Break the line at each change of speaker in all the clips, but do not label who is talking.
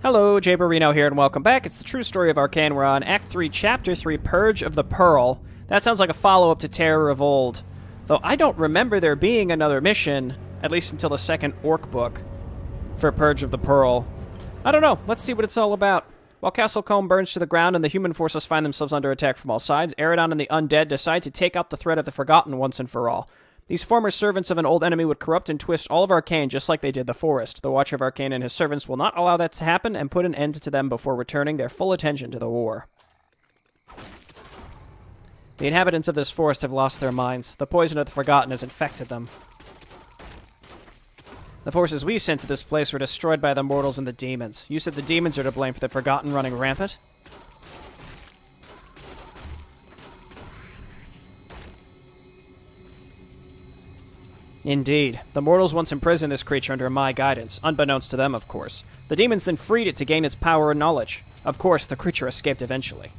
Hello, Jay Barino here, and welcome back. It's the true story of Arkain. We're on Act 3, Chapter 3, Purge of the Pearl. That sounds like a follow-up to Terror of Old, though I don't remember there being another mission, at least until the second Orc book, for Purge of the Pearl. I don't know. Let's see what it's all about. While Castle Combe burns to the ground and the human forces find themselves under attack from all sides, Eridon and the Undead decide to take out the threat of the Forgotten once and for all. These former servants of an old enemy would corrupt and twist all of Arkain just like they did the Forest. The Watcher of Arkain and his servants will not allow that to happen and put an end to them before returning their full attention to the war. The inhabitants of this forest have lost their minds. The poison of the Forgotten has infected them. The forces we sent to this place were destroyed by the mortals and the demons. You said the demons are to blame for the Forgotten running rampant? Indeed. The mortals once imprisoned this creature under my guidance, unbeknownst to them, of course. The demons then freed it to gain its power and knowledge. Of course, the creature escaped eventually.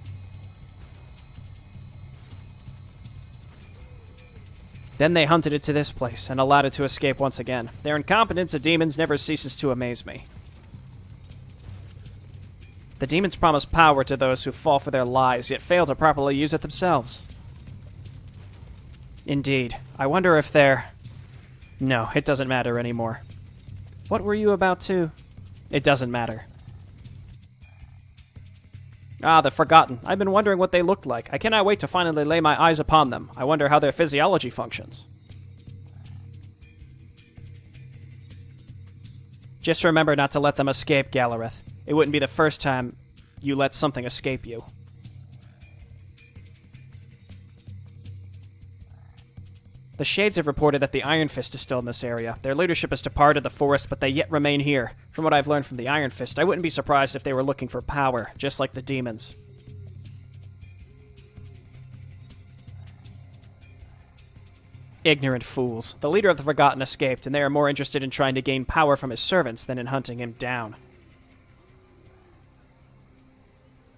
Then they hunted it to this place, and allowed it to escape once again. Their incompetence of demons never ceases to amaze me. The demons promise power to those who fall for their lies, yet fail to properly use it themselves. Indeed. I wonder if they're... No, it doesn't matter anymore. What were you about to... It doesn't matter. Ah, the Forgotten. I've been wondering what they looked like. I cannot wait to finally lay my eyes upon them. I wonder how their physiology functions. Just remember not to let them escape, Gallereth. It wouldn't be the first time you let something escape you. The Shades have reported that the Iron Fist is still in this area. Their leadership has departed the forest, but they yet remain here. From what I've learned from the Iron Fist, I wouldn't be surprised if they were looking for power, just like the demons. Ignorant fools. The leader of the Forgotten escaped, and they are more interested in trying to gain power from his servants than in hunting him down.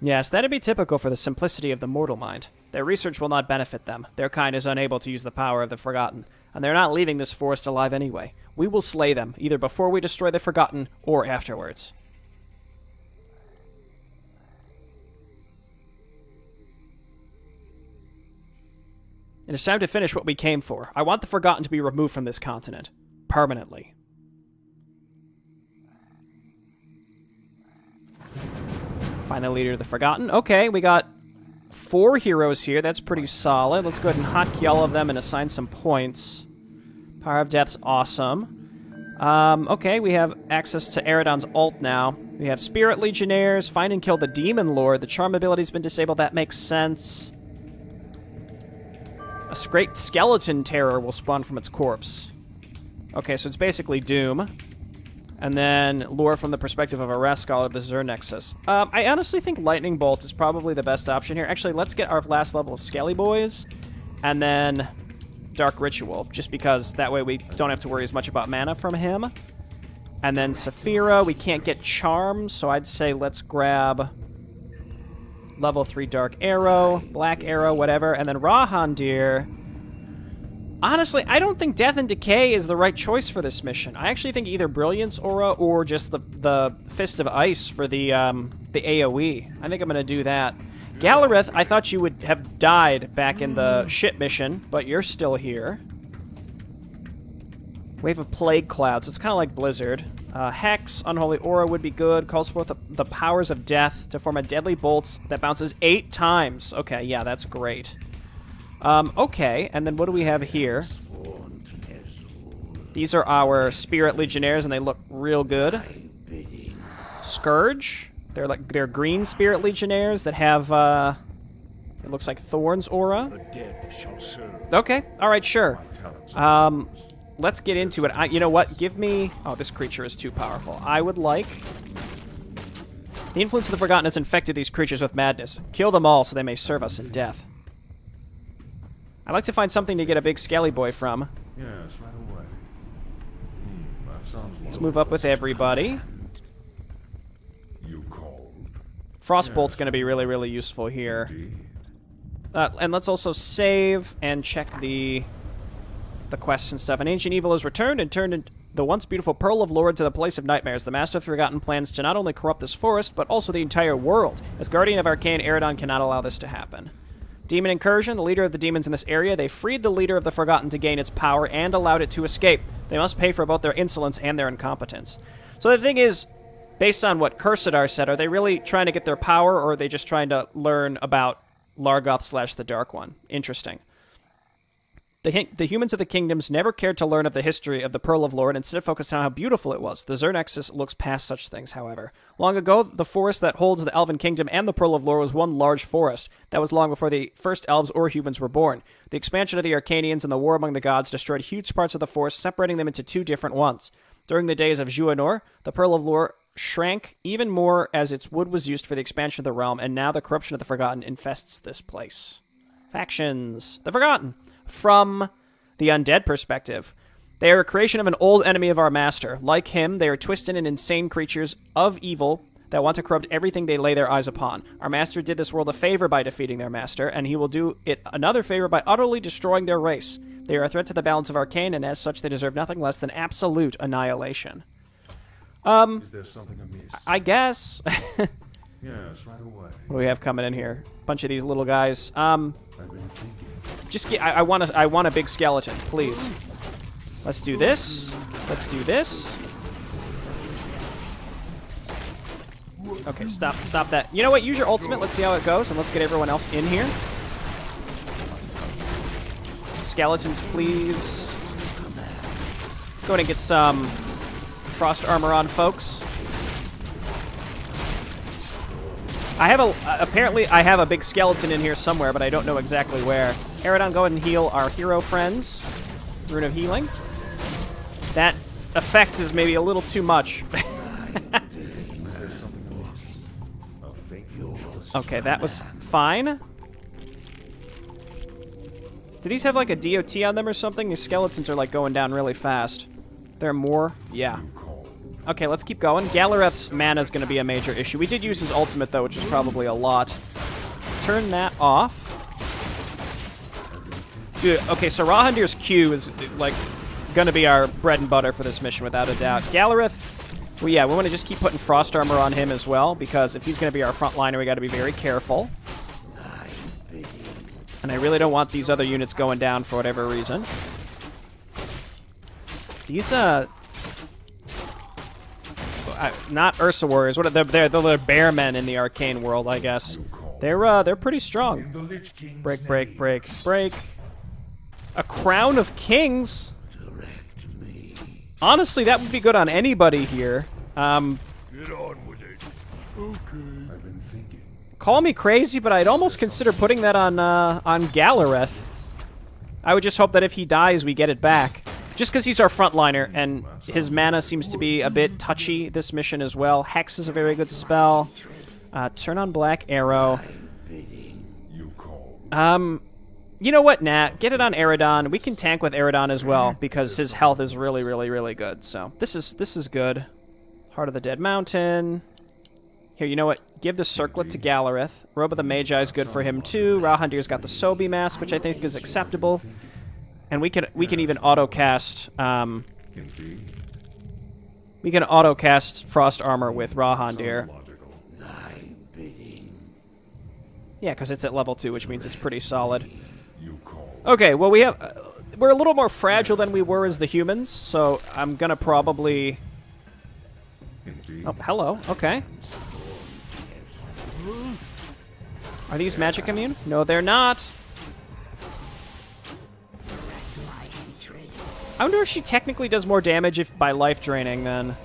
Yes, that'd be typical for the simplicity of the mortal mind. Their research will not benefit them. Their kind is unable to use the power of the Forgotten, and they're not leaving this forest alive anyway. We will slay them, either before we destroy the Forgotten, or afterwards. It is time to finish what we came for. I want the Forgotten to be removed from this continent. Permanently. Find the leader of the Forgotten. Okay, we got 4 heroes here. That's pretty solid. Let's go ahead and hotkey all of them and assign some points. Power of Death's awesome. Okay, we have access to Eridon's ult now. We have Spirit Legionnaires. Find and kill the Demon Lord. The charm ability's been disabled. That makes sense. A great skeleton terror will spawn from its corpse. Okay, so it's basically Doom. And then lure from the perspective of a Rascal of the Zur Nexus. I honestly think Lightning Bolt is probably the best option here. Actually, let's get our last level of Skelly Boys, and then Dark Ritual, just because that way we don't have to worry as much about mana from him. And then Saphira, we can't get Charm, so I'd say let's grab level 3 Dark Arrow, Black Arrow, whatever, and then Rahandir. Honestly, I don't think Death and Decay is the right choice for this mission. I actually think either Brilliance Aura or just the Fist of Ice for the AoE. I think I'm going to do that. Gallereth, I thought you would have died back in the shit mission, but you're still here. Wave of Plague Clouds. It's kind of like Blizzard. Hex, Unholy Aura would be good. Calls forth the powers of death to form a deadly bolt that bounces 8 times. Okay, yeah, that's great. Okay, and then what do we have here? These are our Spirit Legionnaires, and they look real good. Scourge. They're green Spirit Legionnaires that have, it looks like Thorn's aura. Okay, alright, sure. Let's get into it. You know what? Give me... Oh, this creature is too powerful. I would like... The influence of the Forgotten has infected these creatures with madness. Kill them all so they may serve us in death. I'd like to find something to get a big Skelly Boy from.
Yes, right away.
Let's move up with everybody.
You called.
Frostbolt's going to be really, really useful here. And let's also save and check the quests and stuff. An ancient evil is returned and turned the once beautiful Pearl of Lord to the place of nightmares. The Master of the Forgotten plans to not only corrupt this forest, but also the entire world. As Guardian of Arkain, Eredon cannot allow this to happen. Demon Incursion, the leader of the demons in this area. They freed the leader of the Forgotten to gain its power and allowed it to escape. They must pay for both their insolence and their incompetence. So the thing is, based on what Cursadar said, are they really trying to get their power, or are they just trying to learn about Largoth / the Dark One? Interesting. The humans of the kingdoms never cared to learn of the history of the Pearl of Lord, instead focused on how beautiful it was. The Xernexus looks past such things, however. Long ago, the forest that holds the Elven Kingdom and the Pearl of Lord was one large forest. That was long before the first elves or humans were born. The expansion of the Arcanians and the war among the gods destroyed huge parts of the forest, separating them into two different ones. During the days of Juanor, the Pearl of Lord shrank even more as its wood was used for the expansion of the realm, and now the corruption of the Forgotten infests this place. Factions. The Forgotten. From the Undead perspective, they are a creation of an old enemy of our master. Like him, they are twisted and insane creatures of evil that want to corrupt everything they lay their eyes upon. Our master did this world a favor by defeating their master, and he will do it another favor by utterly destroying their race. They are a threat to the balance of Arkain, and as such they deserve nothing less than absolute annihilation.
Is there something amiss?
I guess.
Yes, right away.
What do we have coming in here? Bunch of these little guys.
I've been thinking.
Just get. I want a big skeleton, please. Let's do this. Let's do this. Okay, stop that. You know what? Use your ultimate. Let's see how it goes, and let's get everyone else in here. Skeletons, please. Let's go ahead and get some frost armor on, folks. I have apparently I have a big skeleton in here somewhere, but I don't know exactly where. Eredon, go ahead and heal our hero friends. Rune of Healing. That effect is maybe a little too much. Okay, that was fine. Do these have like a DOT on them or something? These skeletons are like going down really fast. There are more? Yeah. Okay, let's keep going. Galareth's mana is going to be a major issue. We did use his ultimate, though, which is probably a lot. Turn that off. Dude, okay, so Rahandir's Q is, like, going to be our bread and butter for this mission, without a doubt. Galareth, well, yeah, we want to just keep putting frost armor on him as well, because if he's going to be our frontliner, we got to be very careful. And I really don't want these other units going down for whatever reason. These, not Ursa warriors. What are they're the bear men in the arcane world, I guess. They're pretty strong. Break, break, break, break. A crown of kings. Honestly, that would be good on anybody here.
Get on with it. Okay. I've been thinking.
Call me crazy, but I'd almost consider putting that on Galareth. I would just hope that if he dies, we get it back. Just because he's our frontliner, and his mana seems to be a bit touchy this mission as well. Hex is a very good spell. Turn on Black Arrow. You know what, Nat? Get it on Eredon. We can tank with Eredon as well, because his health is really, really, really good. So this is good. Heart of the Dead Mountain. Here, you know what? Give the Circlet to Galareth. Robe of the Magi is good for him too. Rahandir's got the Sobi Mask, which I think is acceptable. And we can even auto-cast, we can auto-cast Frost Armor with Rahandir. Yeah, because it's at level 2, which means it's pretty solid. Okay, well, we're a little more fragile than we were as the humans, so I'm gonna probably... Oh, hello, okay. Are these magic immune? No, they're not. I wonder if she technically does more damage if by life draining than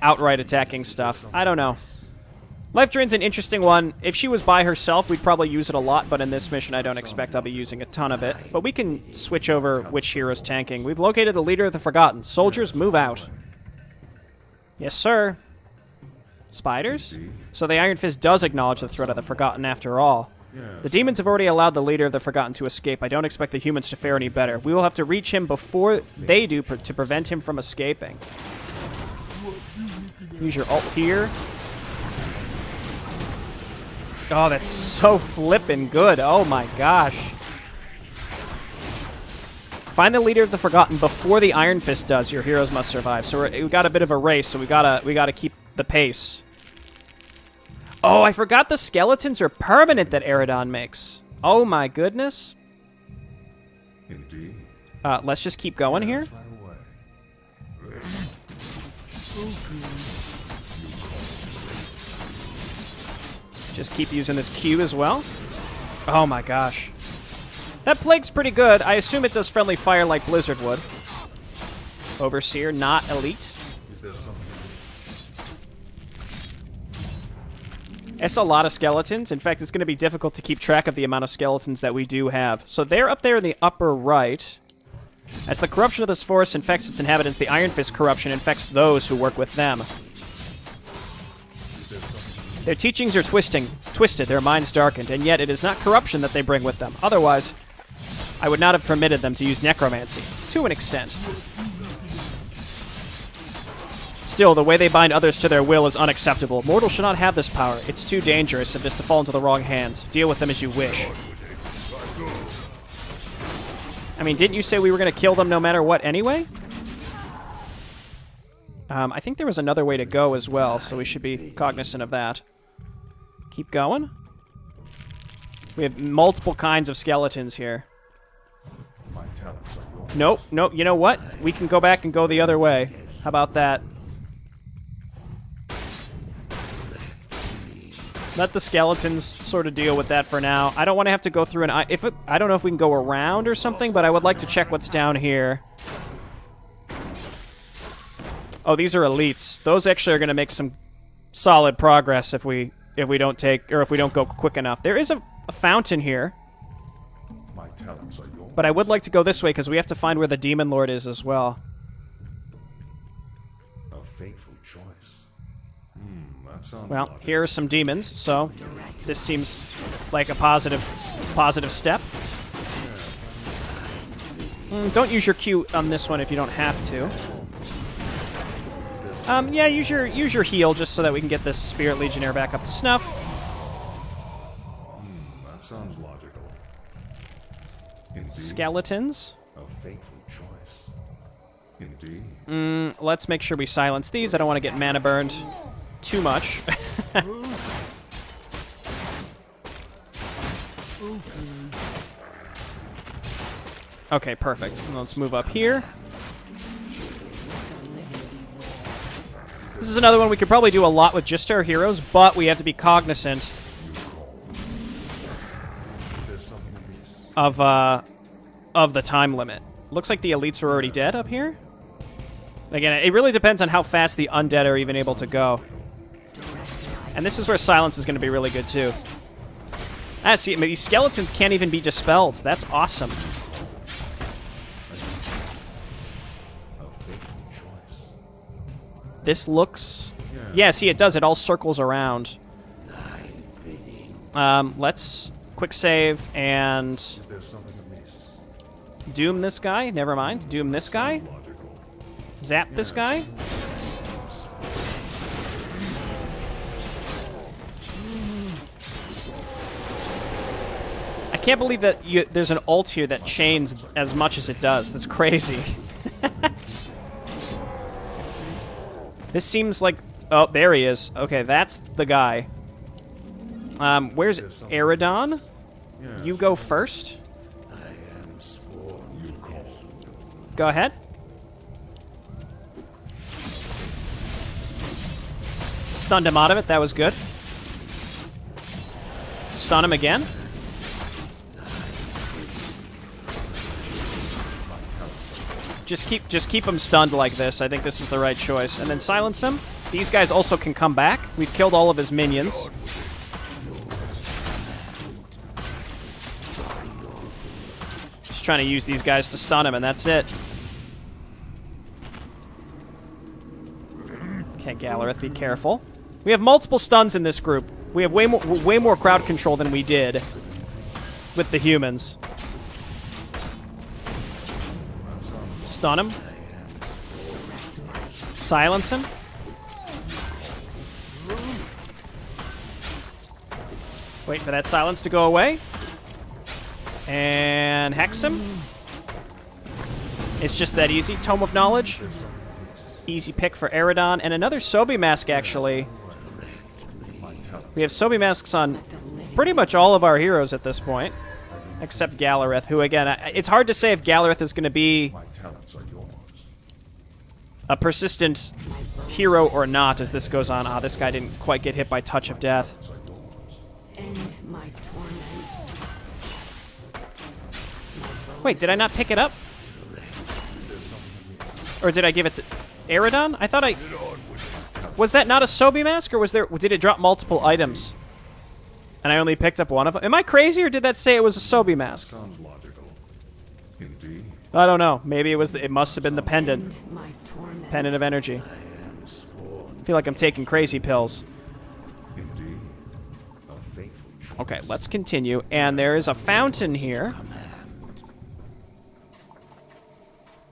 outright attacking stuff. I don't know. Life drain's an interesting one. If she was by herself, we'd probably use it a lot, but in this mission, I don't expect I'll be using a ton of it. But we can switch over which hero's tanking. We've located the leader of the Forgotten. Soldiers, move out. Yes, sir. Spiders? So the Iron Fist does acknowledge the threat of the Forgotten after all. The demons have already allowed the leader of the Forgotten to escape. I don't expect the humans to fare any better. We will have to reach him before they do to prevent him from escaping. Use your ult here. Oh, that's so flippin' good. Oh my gosh. Find the leader of the Forgotten before the Iron Fist does. Your heroes must survive. So we got a bit of a race, so we gotta keep the pace. Oh, I forgot the skeletons are permanent that Eridon makes. Oh my goodness.
Indeed.
Let's just keep going here. Just keep using this Q as well. Oh my gosh. That Plague's pretty good. I assume it does friendly fire like Blizzard would. Overseer, not elite. It's a lot of skeletons. In fact, it's going to be difficult to keep track of the amount of skeletons that we do have. So they're up there in the upper right. As the corruption of this forest infects its inhabitants, the Iron Fist corruption infects those who work with them. Their teachings are twisted, their minds darkened, and yet it is not corruption that they bring with them. Otherwise, I would not have permitted them to use necromancy, to an extent. Still, the way they bind others to their will is unacceptable. Mortals should not have this power. It's too dangerous if it is to fall into the wrong hands. Deal with them as you wish. I mean, didn't you say we were going to kill them no matter what anyway? I think there was another way to go as well, so we should be cognizant of that. Keep going. We have multiple kinds of skeletons here. Nope, nope, you know what? We can go back and go the other way. How about that? Let the skeletons sort of deal with that for now. I don't want to have to go through I don't know if we can go around or something, but I would like to check what's down here. Oh, these are elites. Those actually are going to make some solid progress if we don't go quick enough. There is a fountain here.
My talents are yours.
But I would like to go this way because we have to find where the Demon Lord is as well.
A fateful choice. That sounds
Well,
logical.
here are some demons, so this seems like a positive step. Don't use your Q on this one if you don't have to. Yeah, use your heal just so that we can get this Spirit Legionnaire back up to snuff.
That sounds logical. Indeed.
Skeletons.
A fateful choice. Indeed.
Let's make sure we silence these. I don't want to get mana burned too much. Okay, perfect. And let's move up here. This is another one we could probably do a lot with just our heroes, but we have to be cognizant of the time limit. Looks like the elites are already dead up here. Again, it really depends on how fast the undead are even able to go. And this is where silence is going to be really good too. Ah, see, I mean, these skeletons can't even be dispelled. That's awesome. This looks... Yeah, see, it does. It all circles around. Let's quick save and... Doom this guy. Never mind. Doom this guy. Zap this guy. I can't believe that there's an ult here that chains as much as it does. That's crazy. This seems like... Oh, there he is. Okay, that's the guy. Where's Eridon? You go first. Go ahead. Stunned him out of it. That was good. Stun him again. Just keep him stunned like this. I think this is the right choice. And then silence him. These guys also can come back. We've killed all of his minions. Just trying to use these guys to stun him, and that's it. Okay, Gallereth, be careful. We have multiple stuns in this group. We have way more crowd control than we did with the humans. Stun him. Silence him. Wait for that silence to go away. And hex him. It's just that easy. Tome of Knowledge. Easy pick for Eridon. And another Sobi Mask, actually. We have Sobi Masks on pretty much all of our heroes at this point. Except Gallareth, who, again, it's hard to say if Gallareth is going to be a persistent hero or not as this goes on. Ah, this guy didn't quite get hit by Touch of Death.
End my torment.
Wait, did I not pick it up? Or did I give it to Eridon? I thought I... Was that not a Sobi Mask, or did it drop multiple items? And I only picked up one of them? Am I crazy, or did that say it was a Sobi Mask?
Sounds logical. Indeed.
I don't know. Maybe it must have been the pendant.
My torment.
Pendant of energy. I feel like I'm taking crazy pills.
Indeed. A faithful choice.
Okay, let's continue. And there is a fountain here.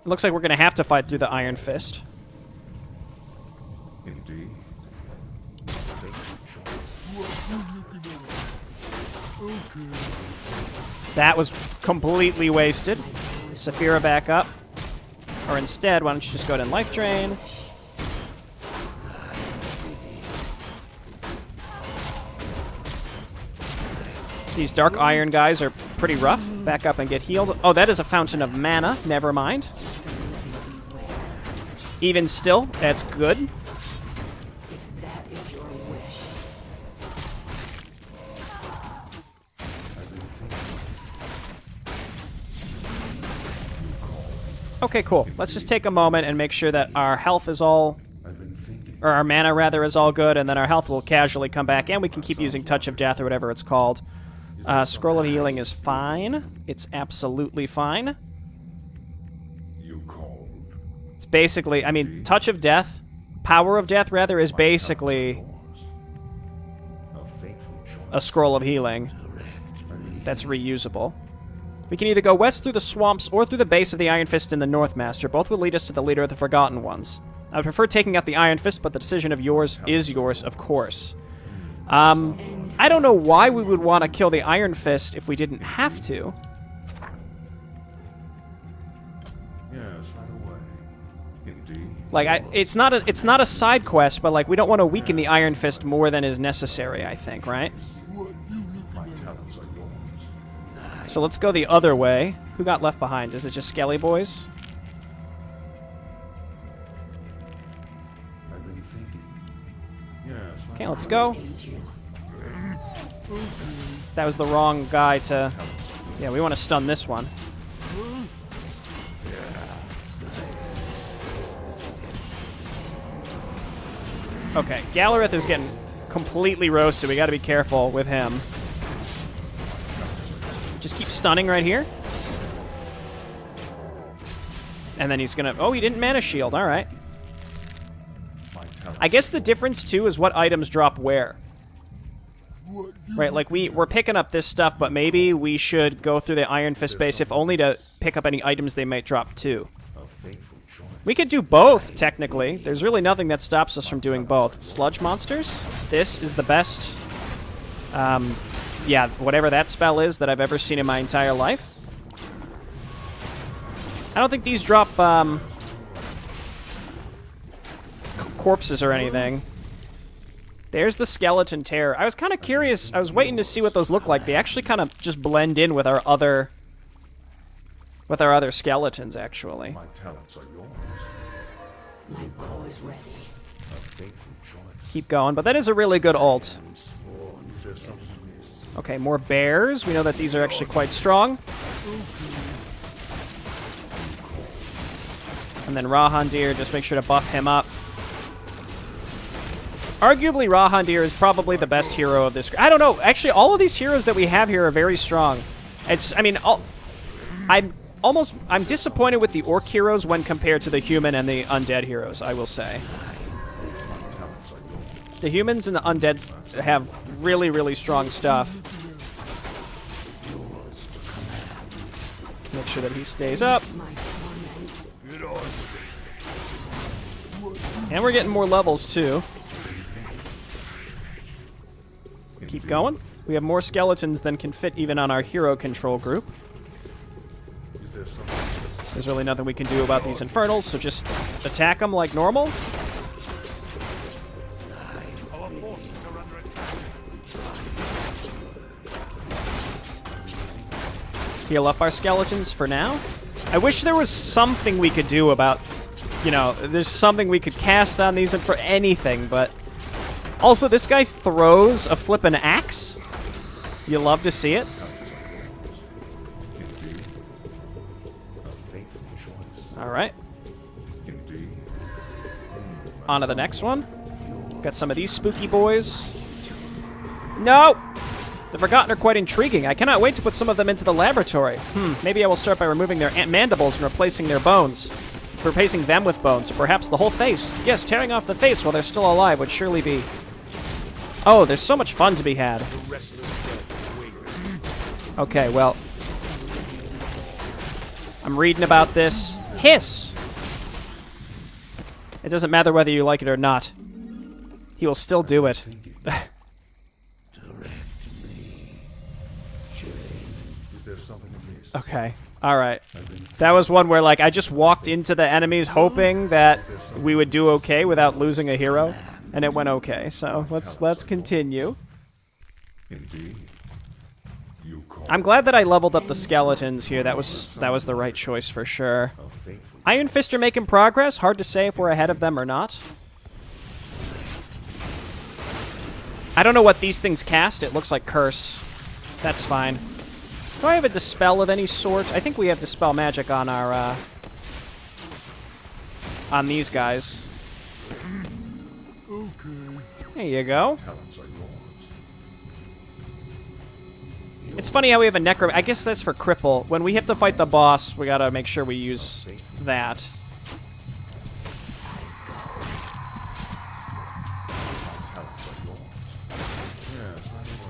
It looks like we're going to have to fight through the Iron Fist.
Indeed.
That was completely wasted. Saphira back up. Or instead, why don't you just go ahead and life drain? These Dark Iron guys are pretty rough. Back up and get healed. Oh, that is a Fountain of Mana. Never mind. Even still, that's good.
If that is your wish.
Okay, cool. Let's just take a moment and make sure that our health is all... Or our mana, rather, is all good, and then our health will casually come back, and we can keep using Touch of Death or whatever it's called. Scroll of Healing is fine. It's absolutely fine.
You called.
It's basically... I mean, Touch of Death, Power of Death, rather, is basically
A faithful choice.
a Scroll of Healing that's reusable. We can either go west through the swamps or through the base of the Iron Fist in the North, Master. Both will lead us to the leader of the Forgotten Ones. I would prefer taking out the Iron Fist, but the decision of yours is yours, of course. I don't know why we would want to kill the Iron Fist if we didn't have to.
Yes, right away. Indeed.
Like, it's not a side quest, but like we don't want to weaken the Iron Fist more than is necessary, I think, right?
My talents are yours.
So let's go the other way. Who got left behind? Is it just Skelly Boys?
I've been thinking. Yes.
Okay, let's go.
Aid you.
That was the wrong guy to... Yeah, we want to stun this one. Okay, Gallareth is getting completely roasted. We got to be careful with him. Just keep stunning right here. And then he's going to... Oh, he didn't Mana Shield. All right. I guess the difference, too, is what items drop where. Right, like we're picking up this stuff, but maybe we should go through the Iron Fist base if only to pick up any items they might drop, too.
A faithful choice.
We could do both, technically. There's really nothing that stops us from doing both. Sludge monsters? This is the best, yeah, whatever that spell is that I've ever seen in my entire life. I don't think these drop, corpses or anything. There's the Skeleton Terror. I was kind of curious. I was waiting to see what those look like. They actually kind of just blend in with our other skeletons, actually.
My talents are yours.
My bow is ready.
A faithful choice.
Keep going, but that is a really good ult.
Is there something amiss?
Okay, more bears. We know that these are actually quite strong. And then Rahandir, just make sure to buff him up. Arguably, Rahandir is probably the best hero of this. I don't know. Actually, all of these heroes that we have here are very strong. I mean, I'm disappointed with the Orc heroes when compared to the human and the Undead heroes, I will say. The humans and the Undeads have really, really strong stuff. Make sure that he stays up.
My torment.
Get on with it.
And we're getting more levels, too. Keep going. We have more skeletons than can fit even on our hero control group.
Is there something?
There's really nothing we can do about these infernals, so just attack them like normal.
Our forces are under attack.
Heal up our skeletons for now. I wish there was something we could do about, you know, there's something we could cast on these and for anything, but... Also, this guy throws a flippin' axe. You love to see it. Alright. On to the next one. Got some of these spooky boys. No! The Forgotten are quite intriguing. I cannot wait to put some of them into the laboratory. Maybe I will start by removing their mandibles and replacing their bones. Replacing them with bones, or perhaps the whole face. Yes, tearing off the face while they're still alive would surely be... Oh, there's so much fun to be had. Okay, well... I'm reading about this. Hiss! It doesn't matter whether you like it or not. He will still do it. Okay, alright. That was one where, like, I just walked into the enemies hoping that we would do okay without losing a hero, and it went okay. So, let's continue. I'm glad that I leveled up the skeletons here. That was the right choice for sure. Iron Fist are making progress. Hard to say if we're ahead of them or not. I don't know what these things cast. It looks like Curse. That's fine. Do I have a Dispel of any sort? I think we have Dispel magic on our, on these guys. There you go. It's funny how we have a Necro... I guess that's for Cripple. When we have to fight the boss, we gotta make sure we use that.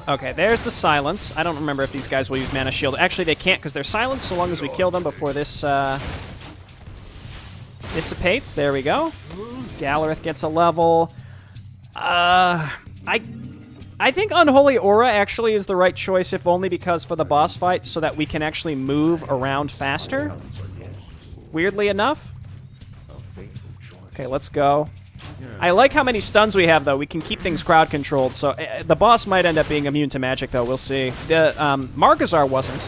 Okay, there's the silence. I don't remember if these guys will use Mana Shield. Actually, they can't because they're silenced so long as we kill them before this dissipates. There we go. Gallerith gets a level. I think Unholy Aura actually is the right choice, if only because for the boss fight, so that we can actually move around faster. Weirdly enough. Okay, let's go. I like how many stuns we have, though. We can keep things crowd-controlled, so the boss might end up being immune to magic, though. We'll see. The Margazar wasn't,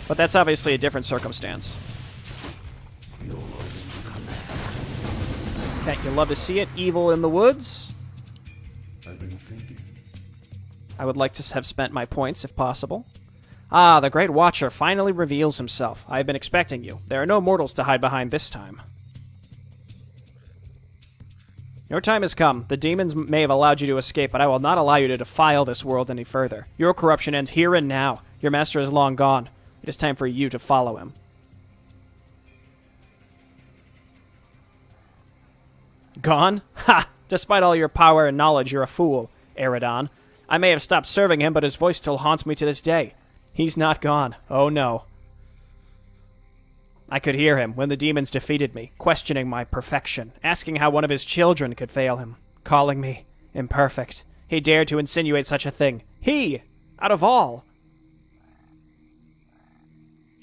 but that's obviously a different circumstance. Okay, you'll love to see it. Evil in the woods. I would like to have spent my points, if possible. Ah, the Great Watcher finally reveals himself. I have been expecting you. There are no mortals to hide behind this time. Your time has come. The demons may have allowed you to escape, but I will not allow you to defile this world any further. Your corruption ends here and now. Your master is long gone. It is time for you to follow him. Gone? Ha! Despite all your power and knowledge, you're a fool, Eridon. I may have stopped serving him, but his voice still haunts me to this day. He's not gone. Oh, no. I could hear him when the demons defeated me, questioning my perfection, asking how one of his children could fail him, calling me imperfect. He dared to insinuate such a thing. He! Out of all!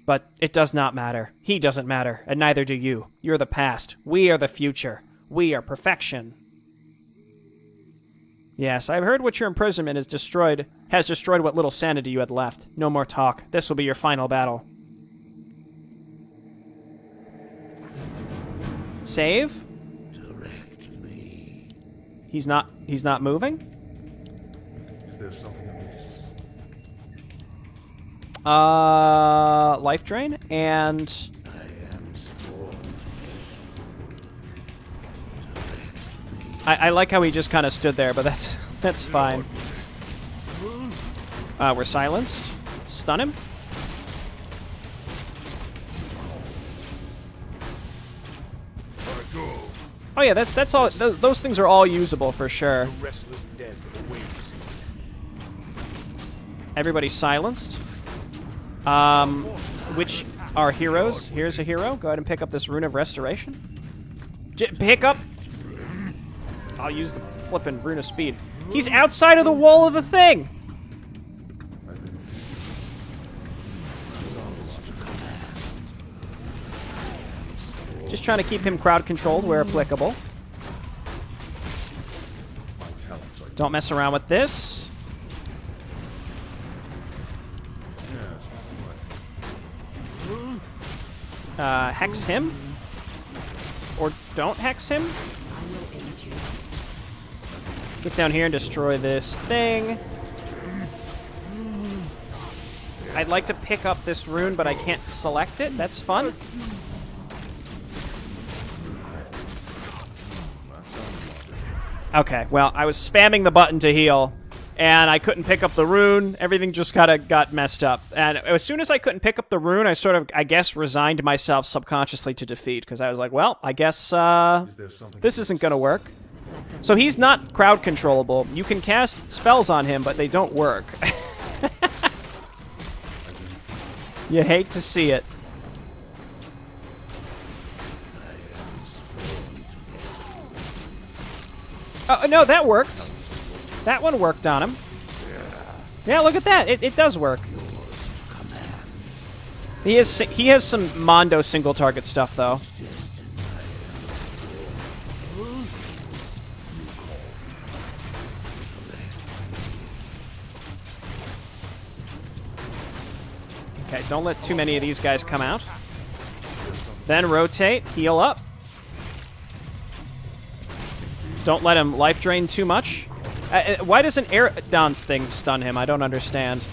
But it does not matter. He doesn't matter, and neither do you. You're the past. We are the future. We are perfection. Yes, I've heard what your imprisonment has destroyed what little sanity you had left. No more talk. This will be your final battle. Save?
Direct me.
He's not moving?
Is there something amiss?
Life drain and
I am sworn.
I like how he just kind of stood there, but that's fine. We're silenced. Stun him. Oh yeah, that's all. Those things are all usable for sure. Everybody's silenced. Which are heroes? Here's a hero. Go ahead and pick up this Rune of Restoration. Pick up. I'll use the flippin' Rune of Speed. He's outside of the wall of the thing. Just trying to keep him crowd controlled where applicable. Don't mess around with this. Hex him. Or don't hex him. Get down here and destroy this thing. I'd like to pick up this rune, but I can't select it. That's fun. Okay, well, I was spamming the button to heal, and I couldn't pick up the rune. Everything just kind of got messed up. And as soon as I couldn't pick up the rune, I sort of, I guess, resigned myself subconsciously to defeat, because I was like, well, I guess this isn't going to work. So he's not crowd controllable. You can cast spells on him, but they don't work. You hate to see it. Oh, no, that worked. That one worked on him. Yeah, look at that. It does work. He has some Mondo single target stuff, though. Okay, don't let too many of these guys come out. Then rotate, heal up. Don't let him life drain too much. Why doesn't Aerodon's thing stun him? I don't understand.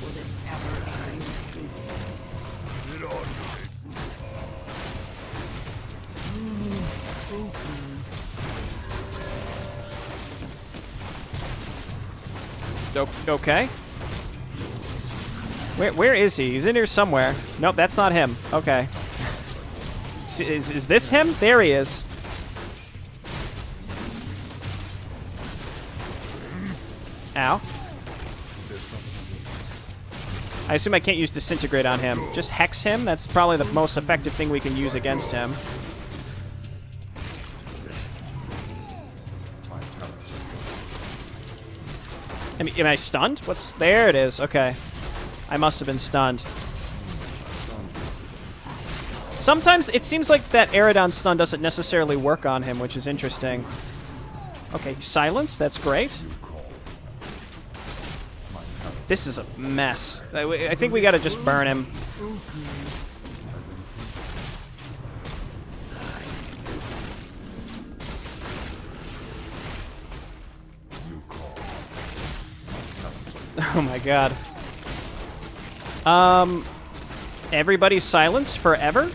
Okay. Where is he? He's in here somewhere. Nope, that's not him. Okay. Is this him? There he is. Ow. I assume I can't use Disintegrate on him. Just Hex him? That's probably the most effective thing we can use against him. Am I stunned? There it is. Okay. I must have been stunned. Sometimes it seems like that Aerodon stun doesn't necessarily work on him, which is interesting. Okay, silence. That's great. This is a mess. I think we gotta just burn him. Oh my god. Everybody's silenced forever?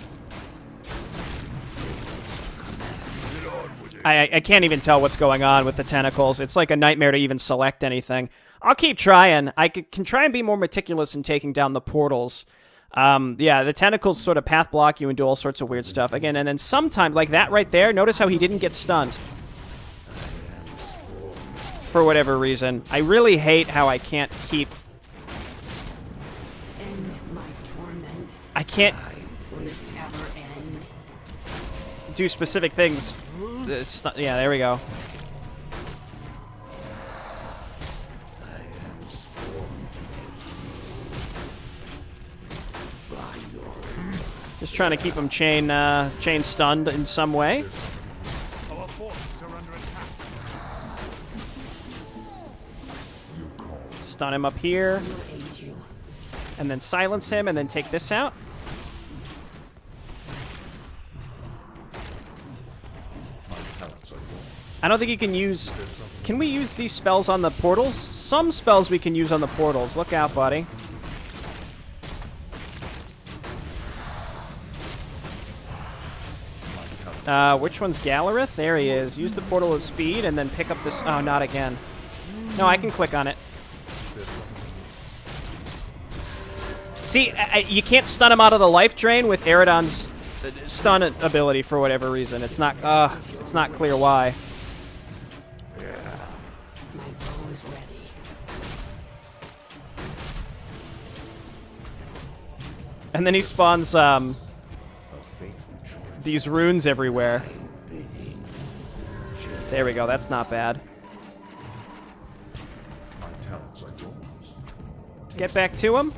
I can't even tell what's going on with the tentacles. It's like a nightmare to even select anything. I'll keep trying. I can try and be more meticulous in taking down the portals. Yeah, the tentacles sort of path block you and do all sorts of weird stuff. Again, and then sometimes, like that right there, notice how he didn't get stunned. For whatever reason. I really hate how I can't keep... I can't do specific things. It's not, yeah, there we go. Just trying to keep him chain stunned in some way.
Our forces are under attack.
Stun him up here. And then silence him, and then take this out. I don't think you can use... Can we use these spells on the portals? Some spells we can use on the portals. Look out, buddy. Which one's Galareth? There he is. Use the portal as speed, and then pick up this... Oh, not again. No, I can click on it. See, you can't stun him out of the life drain with Aerodon's stun ability for whatever reason. It's not clear why. And then he spawns these runes everywhere. There we go. That's not bad. Get back to him.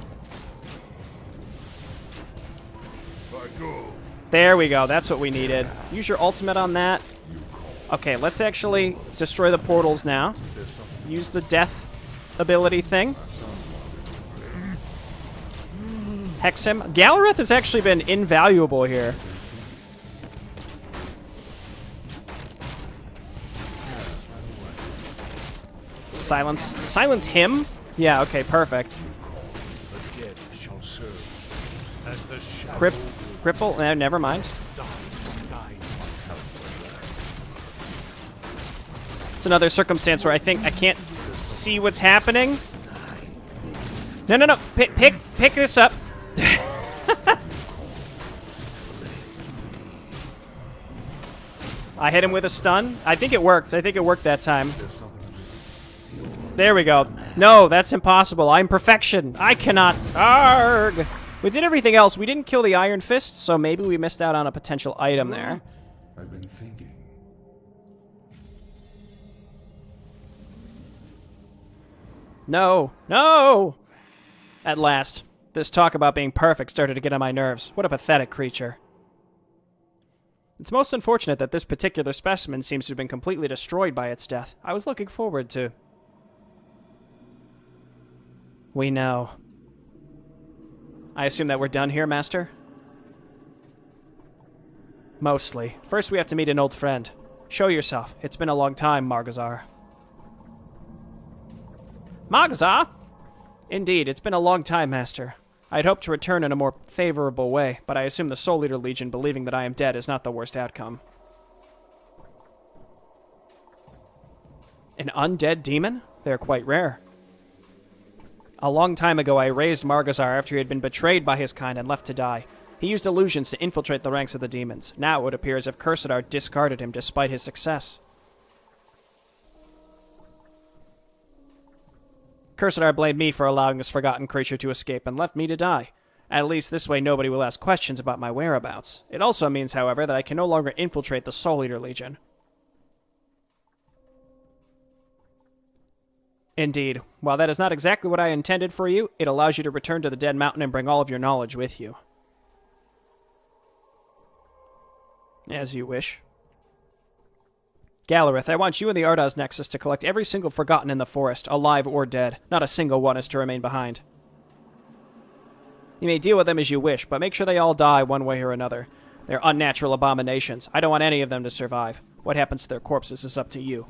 There we go. That's what we needed. Use your ultimate on that. Okay, let's actually destroy the portals now. Use the death ability thing. Hex him. Gallereth has actually been invaluable here. Silence him? Yeah, okay, perfect. Cripple? Never mind. It's another circumstance where I think I can't see what's happening. No. Pick this up. I hit him with a stun. I think it worked. I think it worked that time. There we go. No, that's impossible. I'm perfection. I cannot. Arg! We did everything else. We didn't kill the Iron Fist, so maybe we missed out on a potential item there.
I've been thinking.
No. No! At last. This talk about being perfect started to get on my nerves. What a pathetic creature. It's most unfortunate that this particular specimen seems to have been completely destroyed by its death. I was looking forward to... We know. I assume that we're done here, Master? Mostly. First we have to meet an old friend. Show yourself. It's been a long time, Margazar. Margazar? Indeed, it's been a long time, Master. I'd hoped to return in a more favorable way, but I assume the Soul Eater Legion believing that I am dead is not the worst outcome. An undead demon? They are quite rare. A long time ago, I raised Margazar after he had been betrayed by his kind and left to die. He used illusions to infiltrate the ranks of the demons. Now it would appear as if Cursadar discarded him despite his success. Cursadar blamed me for allowing this forgotten creature to escape and left me to die. At least this way nobody will ask questions about my whereabouts. It also means, however, that I can no longer infiltrate the Soul Eater Legion. Indeed. While that is not exactly what I intended for you, it allows you to return to the Dead Mountain and bring all of your knowledge with you. As you wish. Gallereth, I want you and the Ardas Nexus to collect every single Forgotten in the forest, alive or dead. Not a single one is to remain behind. You may deal with them as you wish, but make sure they all die one way or another. They're unnatural abominations. I don't want any of them to survive. What happens to their corpses is up to you.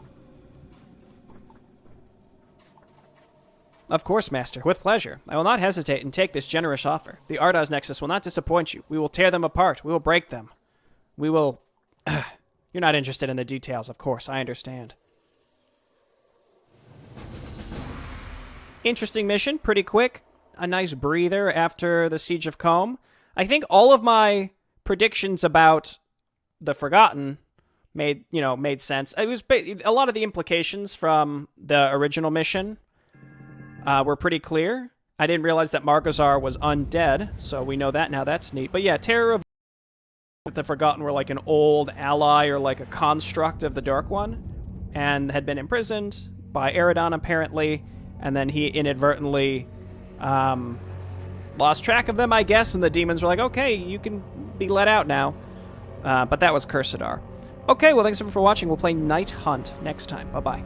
Of course, Master. With pleasure. I will not hesitate and take this generous offer. The Ardas Nexus will not disappoint you. We will tear them apart. We will break them. We will... You're not interested in the details, of course. I understand. Interesting mission. Pretty quick. A nice breather after the Siege of Combe. I think all of my predictions about the Forgotten made sense. It was a lot of the implications from the original mission were pretty clear. I didn't realize that Margazar was undead, so we know that now. That's neat. But yeah, Terror of the Forgotten were like an old ally or like a construct of the Dark One, and had been imprisoned by Eridon apparently, and then he inadvertently lost track of them, I guess, and the demons were like, okay, you can be let out now. But that was Cursadar. Okay, well, thanks everyone for watching. We'll play Night Hunt next time. Bye-bye.